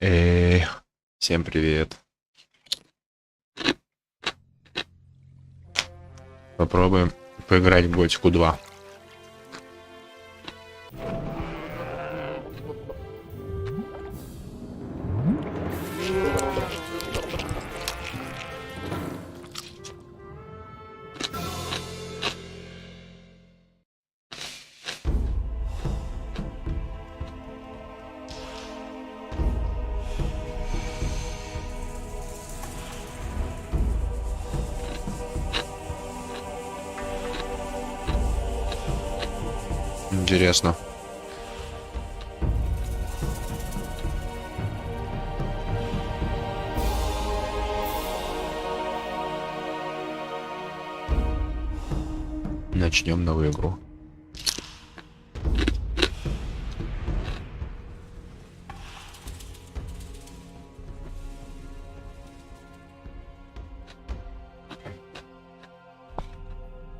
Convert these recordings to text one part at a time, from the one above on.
Эй, всем привет. Попробуем поиграть в Готику 2. Интересно. Начнем новую игру.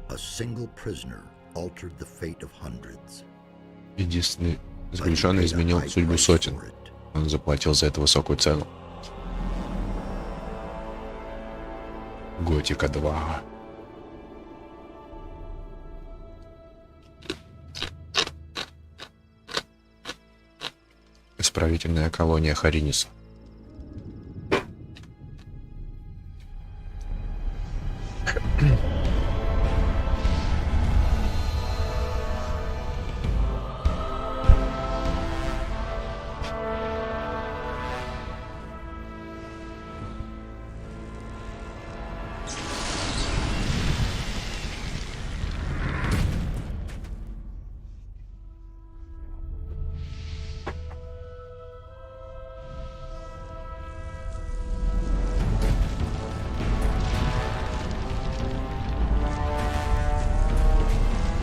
A single prisoner altered the fate of hundreds. Единственный заключенный изменил судьбу сотен. Он заплатил за это высокую цену. Готика 2. Исправительная колония Хариниса.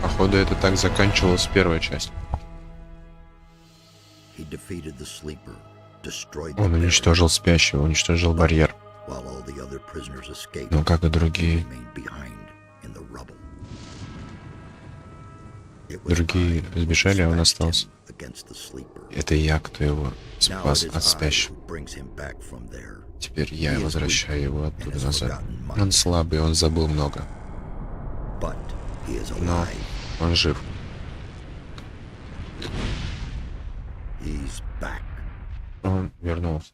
Походу, это так заканчивалась первая часть. Он уничтожил спящего, уничтожил барьер. Но как и другие сбежали, а он остался. Это я, кто его спас от спящего. Теперь я возвращаю его оттуда назад. Он слабый, он забыл много. Но он жив. Он вернулся.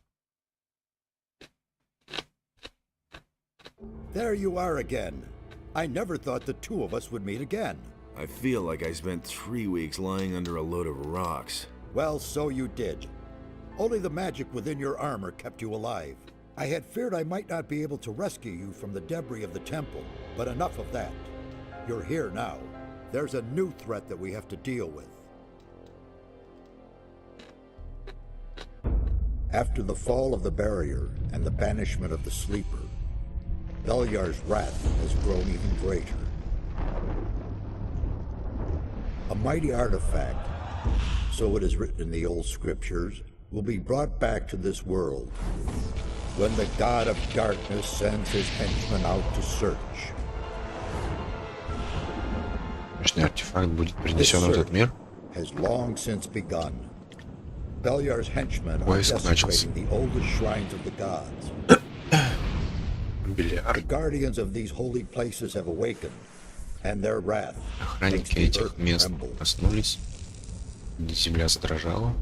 There you are again. I never thought the two of us would meet again. I feel like I spent 3 weeks lying under a load of rocks. Well, so you did. Only the magic within your armor kept you alive. I had feared I might not be able to rescue you from the debris of the temple, but enough of that. You're here now. There's a new threat that we have to deal with. After the fall of the barrier and the banishment of the sleeper, Beliar's wrath has grown even greater. A mighty artifact, so it is written in the old scriptures, will be brought back to this world when the god of darkness sends his henchmen out to search. Мощный артефакт будет принесен в этот мир. Has long since begun. Beliar's henchmen are Поиск начался. desecrating the oldest shrines of the gods. The guardians of these holy places have awakened, and their wrath makes Охранники the этих earth мест tremble. проснулись. Земля задрожала.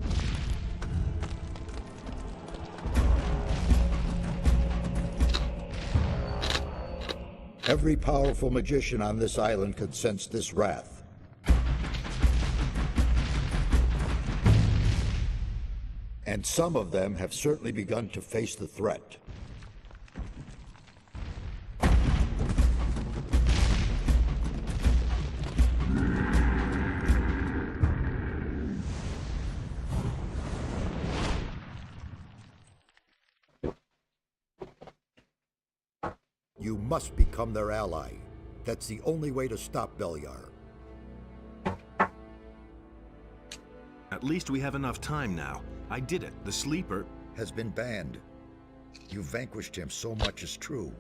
Every powerful magician on this island could sense this wrath. And some of them have certainly begun to face the threat. You must become their ally. That's the only way to stop Beliar. At least we have enough time now. I did it. The sleeper Has been banned. You vanquished him, so much is true.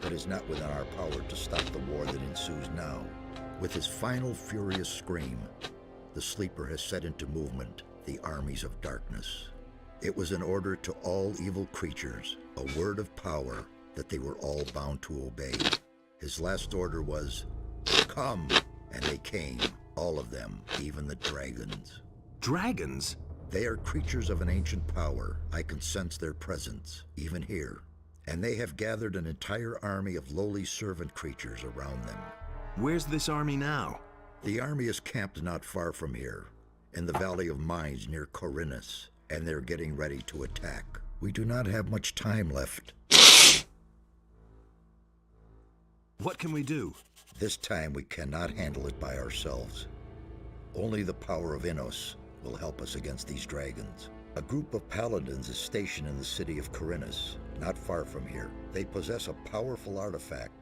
But it's not within our power to stop the war that ensues now. With his final furious scream, the sleeper has set into movement the armies of darkness. It was an order to all evil creatures, a word of power that they were all bound to obey. His last order was, "Come," and they came, all of them, even the dragons. Dragons? They are creatures of an ancient power. I can sense their presence, even here. And they have gathered an entire army of lowly servant creatures around them. Where's this army now? The army is camped not far from here, in the Valley of Mines near Corinus, and they're getting ready to attack. We do not have much time left. What can we do? This time we cannot handle it by ourselves. Only the power of Innos will help us against these dragons. A group of paladins is stationed in the city of Corinus, not far from here. They possess a powerful artifact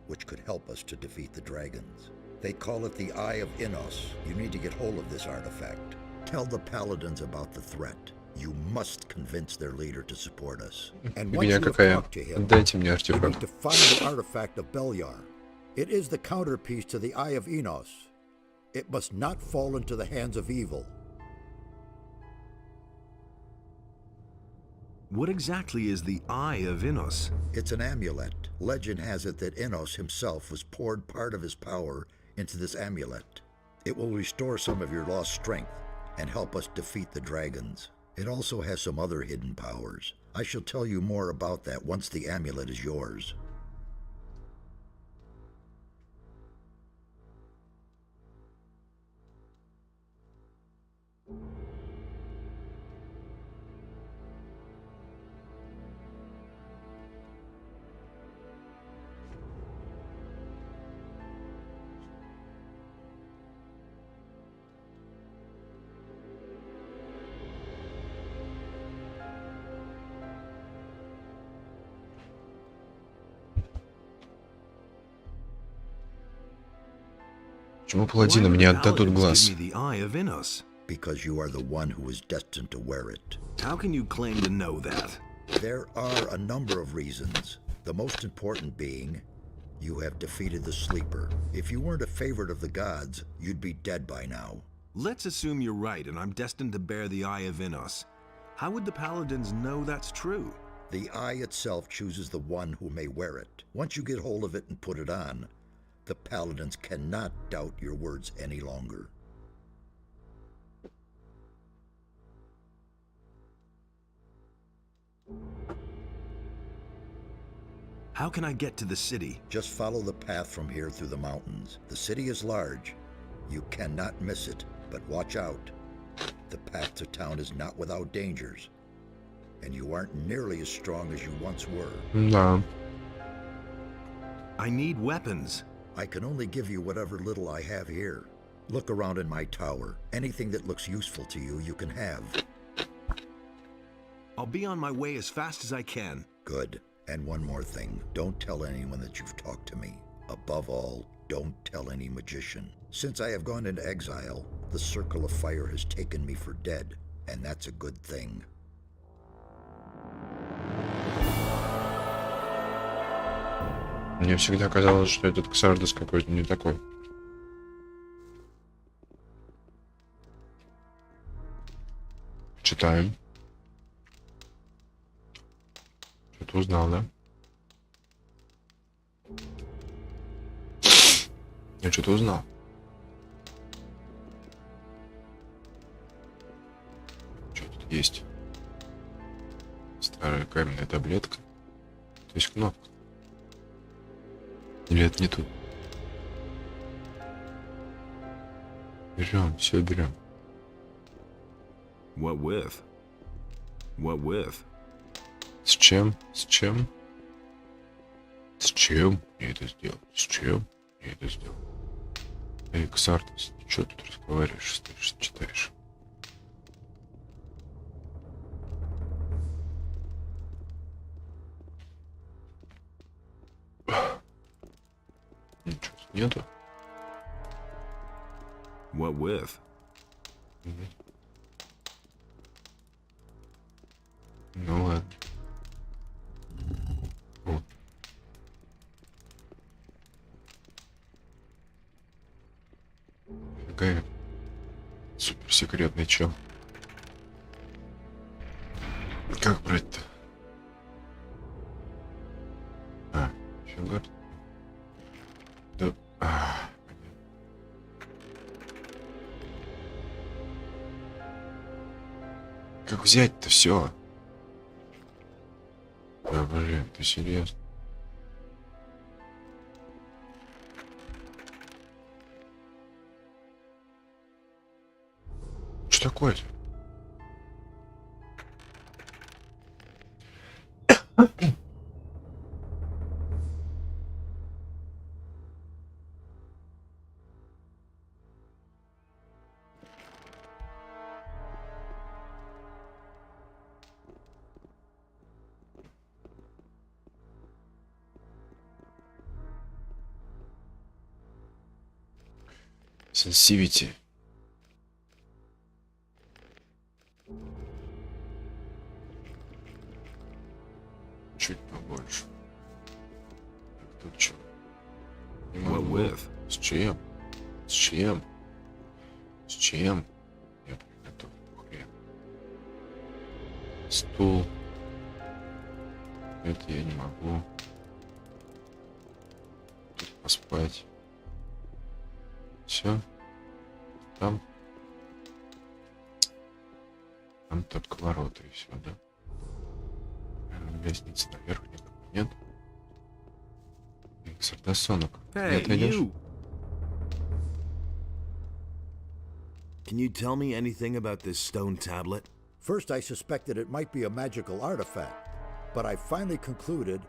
which could help us to defeat the dragons. They call it the Eye of Innos. You need to get hold of this artifact. Tell the paladins about the threat. You must convince their leader to support us. And once you have talked to him, Отдайте мне you артефакт. need to find the artifact of Beliar. It is the counterpiece to the Eye of Innos. It must not fall into the hands of evil. What exactly is the Eye of Innos? It's an amulet. Legend has it that Innos himself was poured part of his power into this amulet. It will restore some of your lost strength and help us defeat the dragons. It also has some other hidden powers. I shall tell you more about that once the amulet is yours. Почему Why паладинам would не the отдадут paladins глаз? give me the Eye of Innos? Because you are the one who is destined to wear it. How can you claim to know that? There are a number of reasons. The most important being, you have defeated the Sleeper. If you weren't a favorite of the gods, you'd be dead by now. Let's assume you're right and I'm destined to bear the Eye of Innos. How would the paladins know that's true? The eye itself chooses the one who may wear it. Once you get hold of it and put it on, the paladins cannot doubt your words any longer. How can I get to the city? Just follow the path from here through the mountains. The city is large. You cannot miss it, but watch out. The path to town is not without dangers, and you aren't nearly as strong as you once were. Да. I need weapons. I can only give you whatever little I have here. Look around in my tower. Anything that looks useful to you, you can have. I'll be on my way as fast as I can. Good. And one more thing. Don't tell anyone that you've talked to me. Above all, don't tell any magician. Since I have gone into exile, the Circle of Fire has taken me for dead, and that's a good thing. Мне всегда казалось, что этот Ксардос какой-то не такой. Читаем. Что-то узнал, да? Я что-то узнал. Что тут есть? Старая каменная таблетка. То есть кнопка. Или это не тут? Берем, все берем. What with? What with? С чем? С чем? С чем я это сделал? С чем я это сделал? Эй, Ксартос, ты что тут разговариваешь, стоишь, читаешь? Ничего нету. What with? Ну ладно. О. Какая суперсекретный чел. Как брать-то? А, еще город. Да. Понятно. Как взять-то все? Да, блин, ты серьезно? Что такое-то? Сенсивити. Чуть побольше. Так, тут что? Не What могу. with? С чем? С чем? С чем? Я приготовлю хрен. Стул. Это я не могу. Тут поспать. Все. Там. Там только ворота и все, да? Лестница наверх никакой нет. Сардасонок. Hey, Ты идешь? you! Can you tell me anything about this stone tablet? First, I suspected it might be a magical artifact, but I finally concluded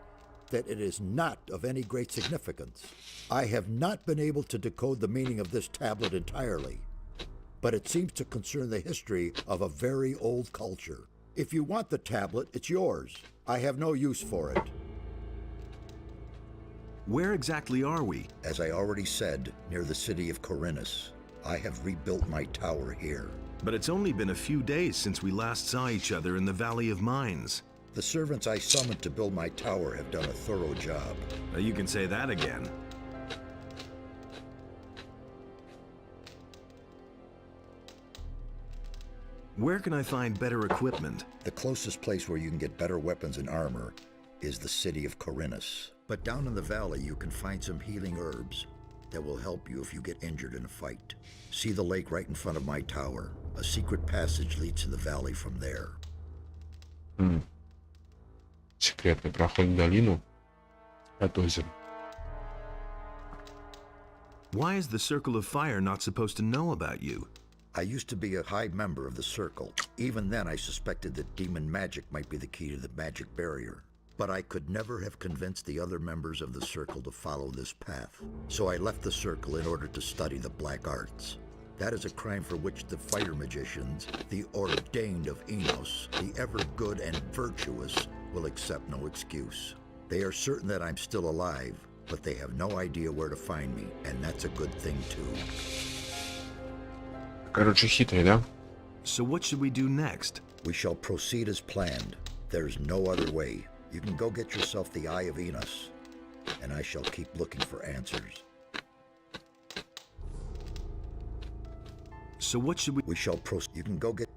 that it is not of any great significance. I have not been able to decode the meaning of this tablet entirely, but it seems to concern the history of a very old culture. If you want the tablet, it's yours. I have no use for it. Where exactly are we? As I already said, near the city of Corinus. I have rebuilt my tower here. But it's only been a few days since we last saw each other in the Valley of Mines. The servants I summoned to build my tower have done a thorough job. You can say that again. Where can I find better equipment? The closest place where you can get better weapons and armor is the city of Corinus. But down in the valley, you can find some healing herbs that will help you if you get injured in a fight. See the lake right in front of my tower. A secret passage leads to the valley from there. Секретный проход в долину от озера. Why is the Circle of Fire not supposed to know about you? I used to be a high member of the Circle. Even then, I suspected that demon magic might be the key to the magic barrier. But I could never have convinced the other members of the Circle to follow this path. So I left the Circle in order to study the black arts. That is a crime for which the fire magicians, the ordained of Enos, the ever good and virtuous, will accept no excuse. They are certain that I'm still alive, but they have no idea where to find me, and that's a good thing too. Короче, хитрый, да? So what should we do next? We shall proceed as planned. There's no other way. You can go get yourself the Eye of Enos, and I shall keep looking for answers. So what should we... We shall proceed. You can go get...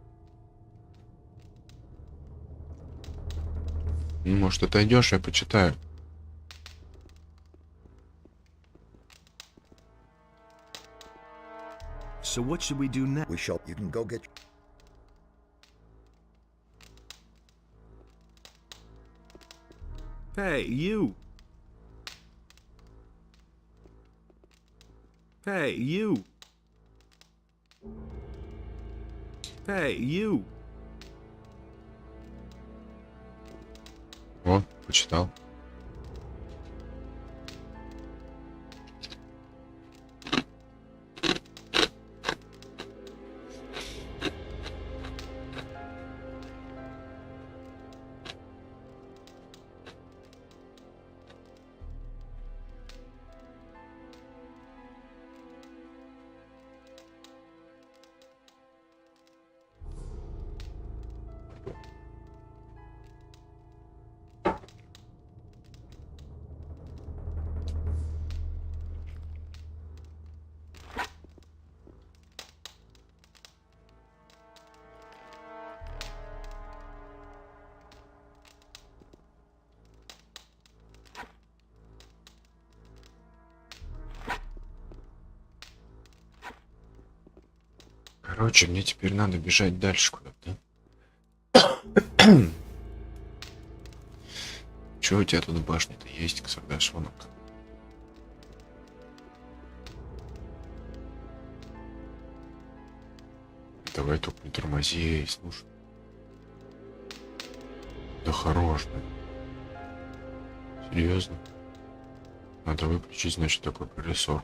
Может, отойдешь, я почитаю. So what should we do next? We shall... You can go get... Hey, you! Hey, you! Hey, you! О, почитал. Короче, мне теперь надо бежать дальше куда-то. Че у тебя тут башня-то есть, Ксардашонок? Давай только не тормози, слушай. Да хорош, блин. Серьезно? Надо выключить, значит, такой колесо.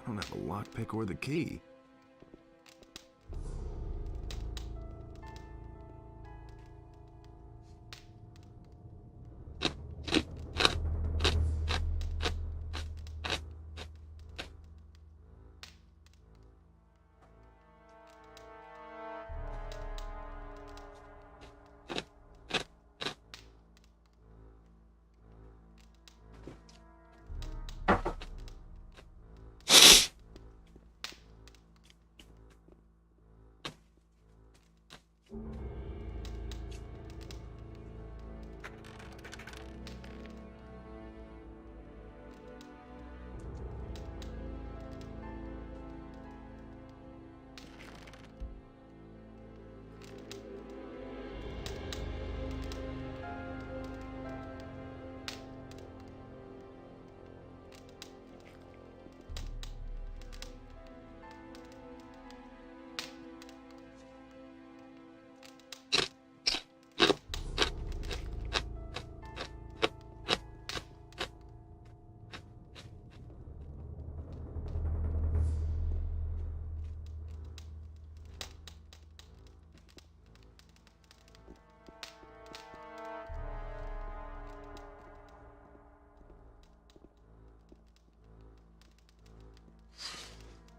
I don't have a lockpick or the key.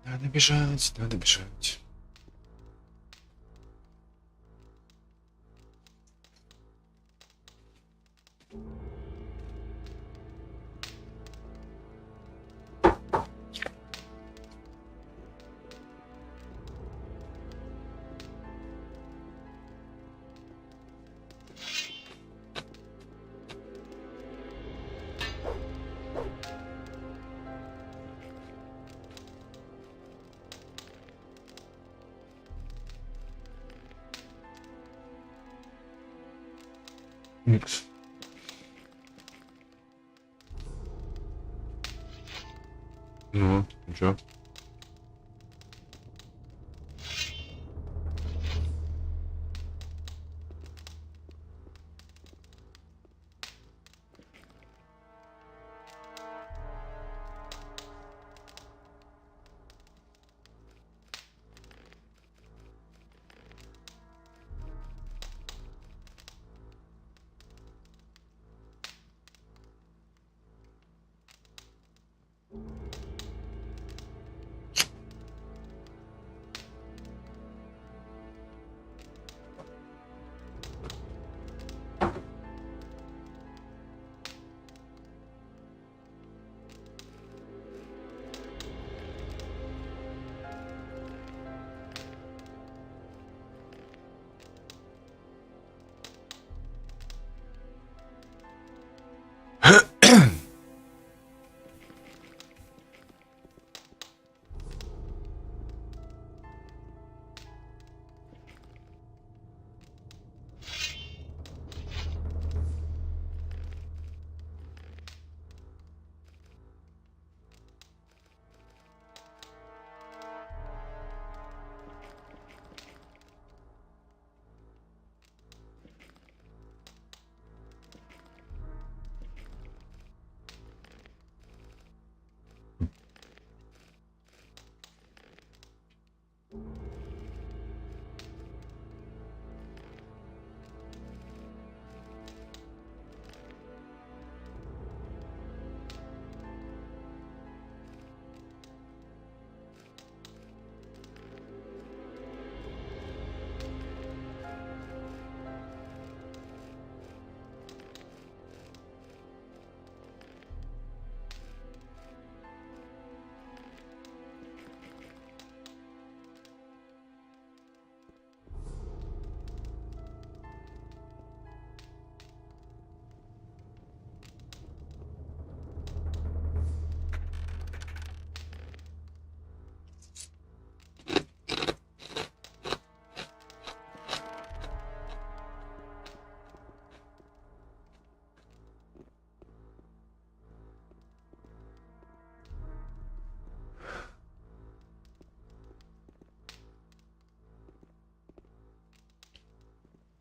Надо бежать, надо бежать. Микс. Ну, чё?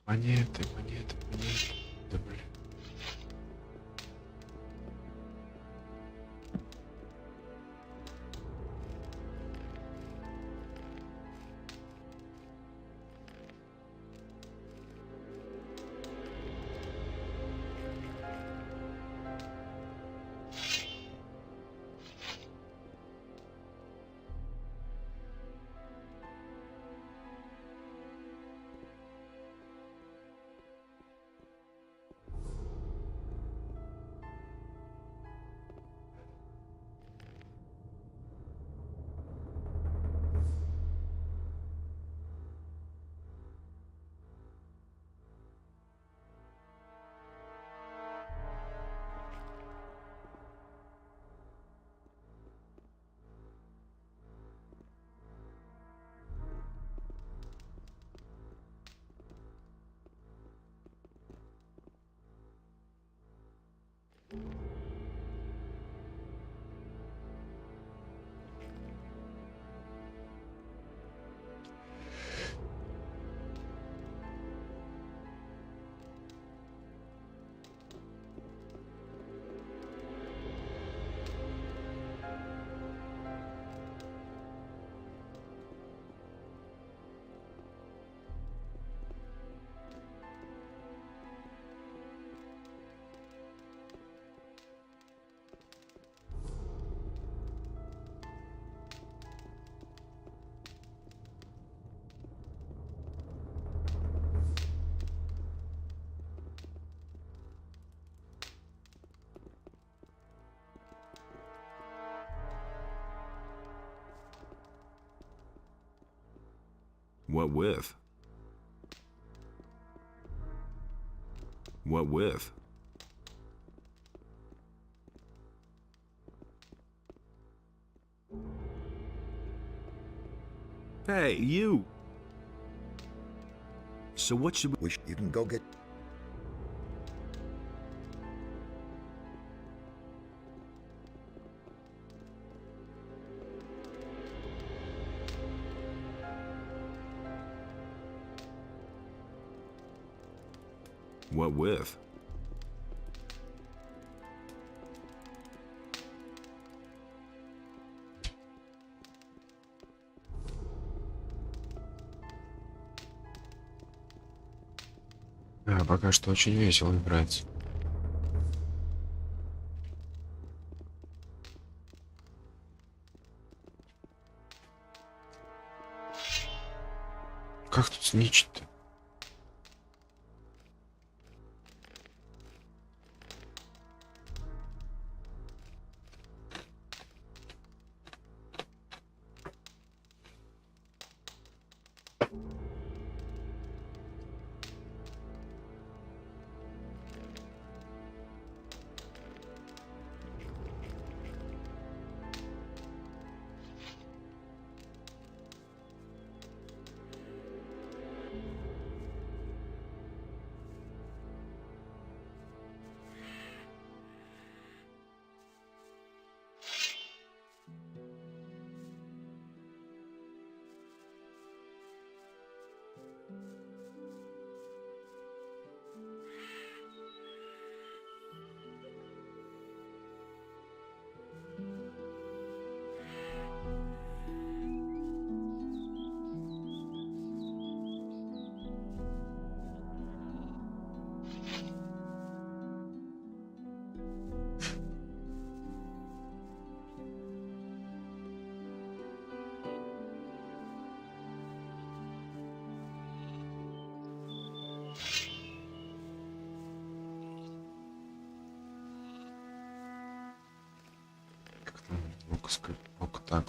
Монеты, монеты, монеты. Да блин. What with? What with? Hey, you! So what should we... You can go get... What with? Пока что очень весело играть. Как тут сничать-то? Ну-ка так.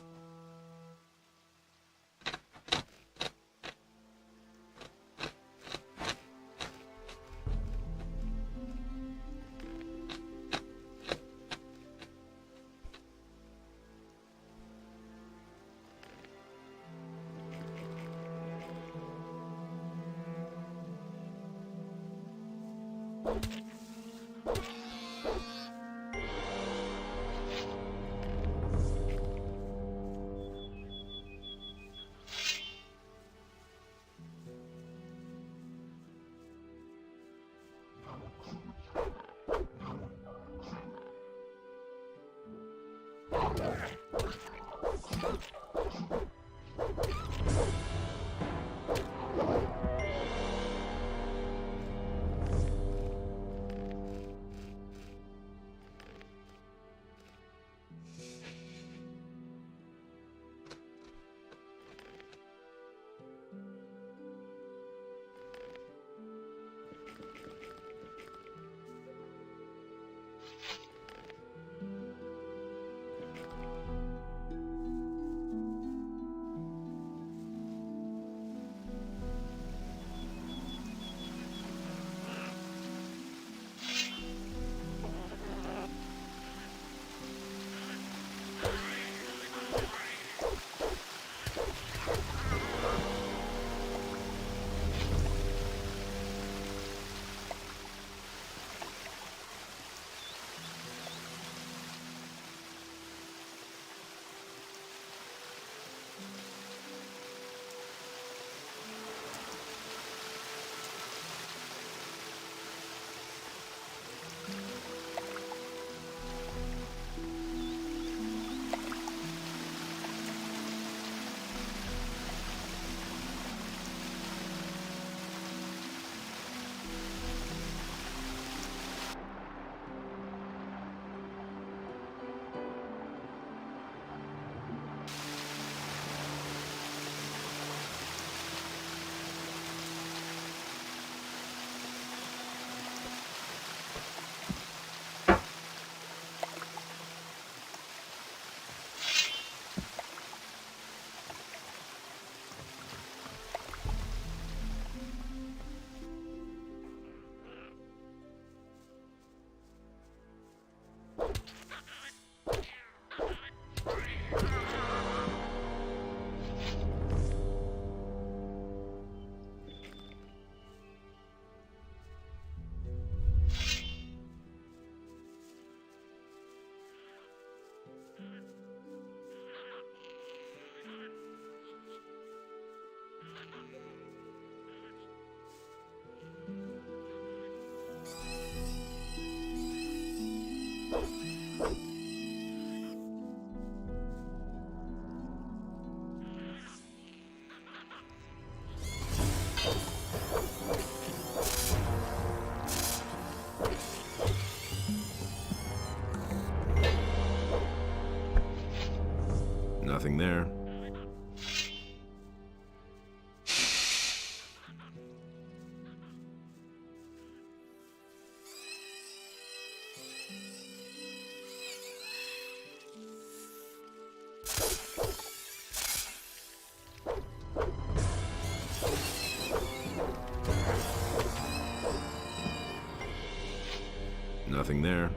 Nothing there.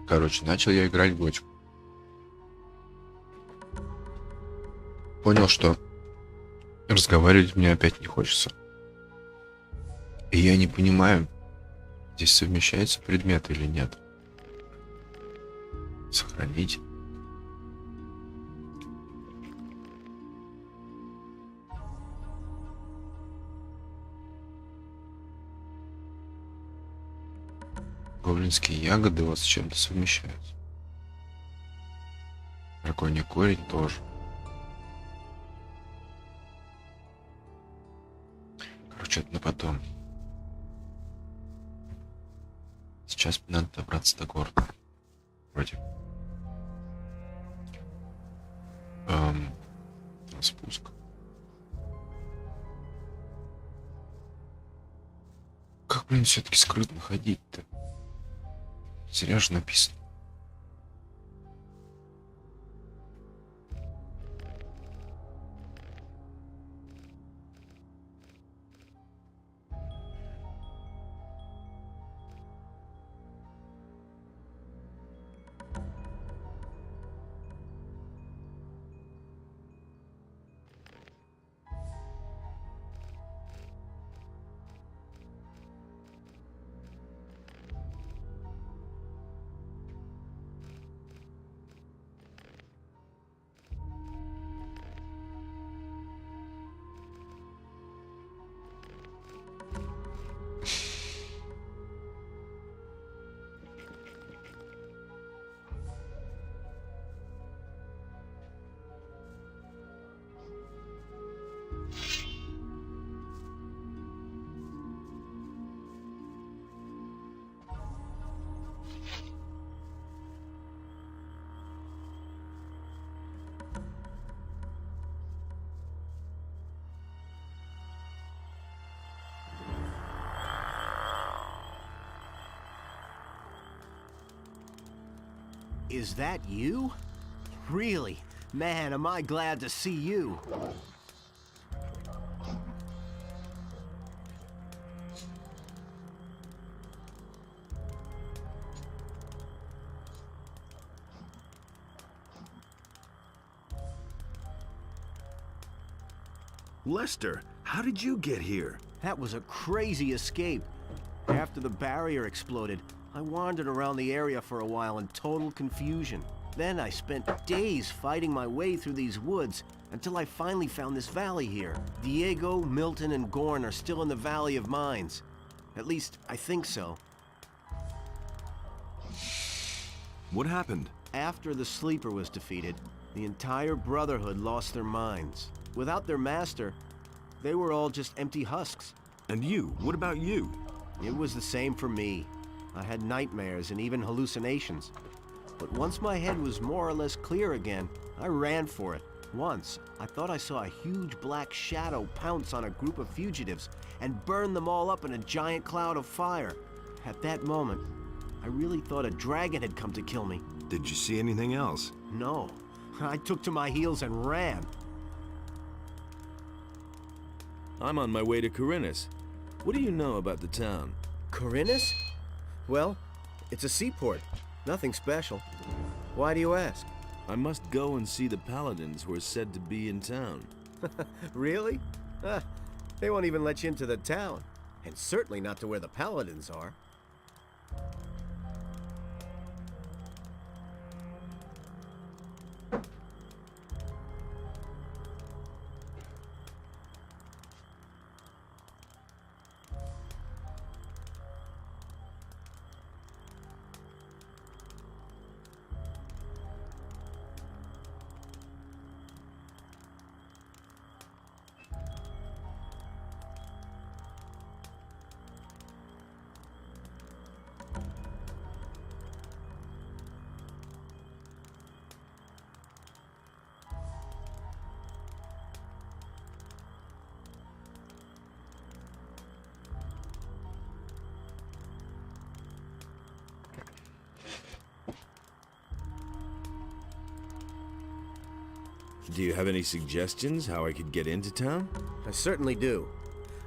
Короче, начал я играть в Готику. Понял, что разговаривать мне опять не хочется. И я не понимаю, здесь совмещаются предметы или нет. Сохранить. Гоблинские ягоды вот с чем-то совмещаются. Драконий корень тоже. Короче, это на потом. Сейчас надо добраться до города. Вроде. Спуск. Как, блин, все-таки скрытно ходить-то? Зря же написано. Is that you? Really? Man, am I glad to see you. Lester, how did you get here? That was a crazy escape. After the barrier exploded, I wandered around the area for a while in total confusion. Then I spent days fighting my way through these woods until I finally found this valley here. Diego, Milton, and Gorn are still in the Valley of Mines. At least, I think so. What happened? After the Sleeper was defeated, the entire Brotherhood lost their minds. Without their master, they were all just empty husks. And you? What about you? It was the same for me. I had nightmares and even hallucinations. But once my head was more or less clear again, I ran for it. Once, I thought I saw a huge black shadow pounce on a group of fugitives and burn them all up in a giant cloud of fire. At that moment, I really thought a dragon had come to kill me. Did you see anything else? No. I took to my heels and ran. I'm on my way to Corinus. What do you know about the town? Corinus? Well, it's a seaport. Nothing special. Why do you ask? I must go and see the paladins who are said to be in town. Really? They won't even let you into the town. And certainly not to where the paladins are. Do you have any suggestions how I could get into town? I certainly do.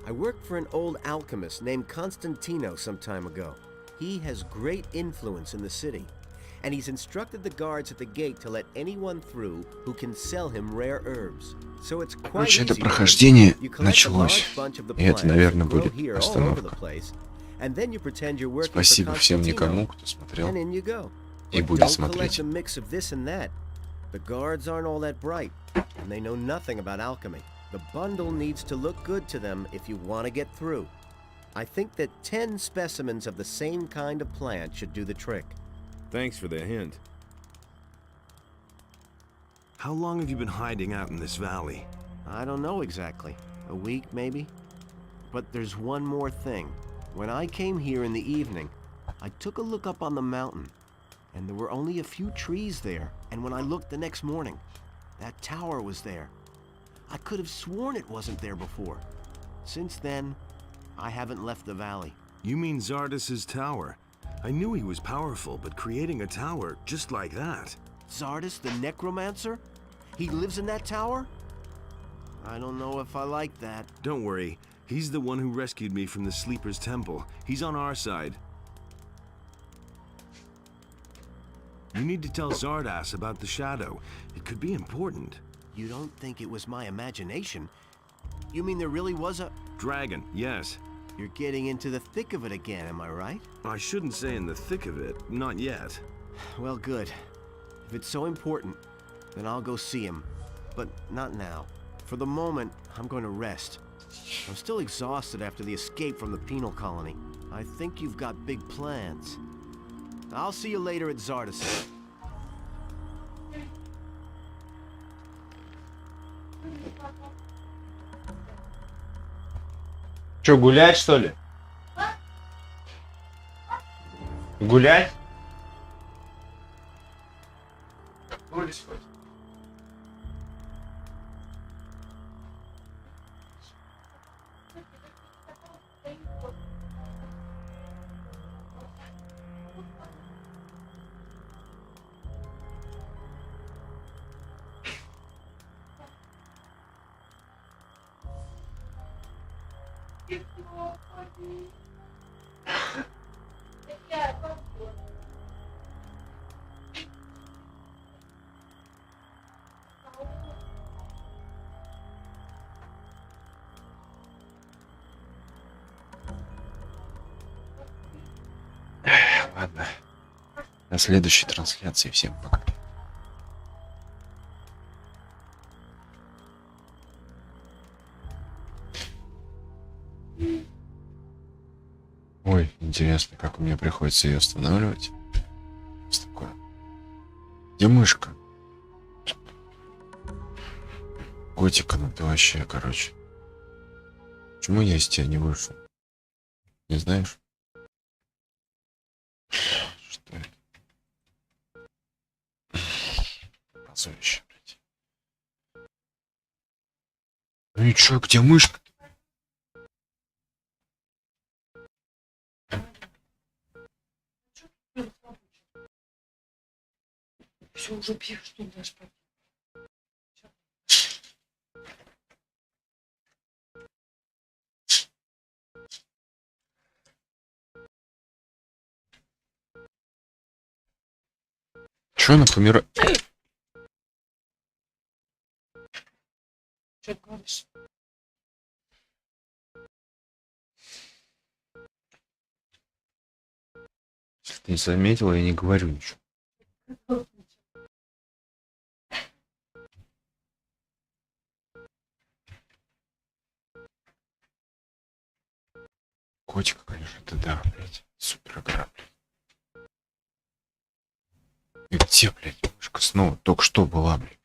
I worked for an old alchemist named Constantino some time ago. He has great influence in the city, and he's instructed the guards at the gate to let anyone through who can sell him rare herbs. So it's quite Короче, это easy. прохождение You collect a началось. large bunch of the И это, plants наверное, that grow будет here all over the остановка. place, and then you pretend you're working for Спасибо всем Constantino, никому, кто смотрел and in you go. и But будет don't collect смотреть. a mix of this and that. The guards aren't all that bright, and they know nothing about alchemy. The bundle needs to look good to them if you want to get through. I think that 10 specimens of the same kind of plant should do the trick. Thanks for the hint. How long have you been hiding out in this valley? I don't know exactly. A week, maybe? But there's one more thing. When I came here in the evening, I took a look up on the mountain, and there were only a few trees there. And when I looked the next morning, that tower was there. I could have sworn it wasn't there before. Since then, I haven't left the valley. You mean Zardas's tower? I knew he was powerful, but creating a tower just like that... Zardas the necromancer? He lives in that tower? I don't know if I like that. Don't worry, he's the one who rescued me from the Sleeper's Temple. He's on our side. You need to tell Zardas about the shadow. It could be important. You don't think it was my imagination? You mean there really was a... Dragon, yes. You're getting into the thick of it again, am I right? I shouldn't say in the thick of it, not yet. Well, good. If it's so important, then I'll go see him. But not now. For the moment, I'm going to rest. I'm still exhausted after the escape from the penal colony. I think you've got big plans. I'll see you later at Zardas. Че, гулять, что ли? Гулять? Ладно. До следующей трансляции. Всем пока. Ой, интересно, как у меня приходится ее останавливать. Что такое? Где мышка? Готика, ну ты вообще, короче. Почему я из тебя не вышел? Не знаешь? Что это? Позорище, блядь. Ну и чё, где мышка? Все, уже пьешь, что ли, дашь попить? Чё она помирает? Что ты говоришь? Если ты не заметила, я не говорю ничего. Котика, конечно, это да, блядь. Супер игра, блядь. И где, блядь, мышка снова только что была, блядь.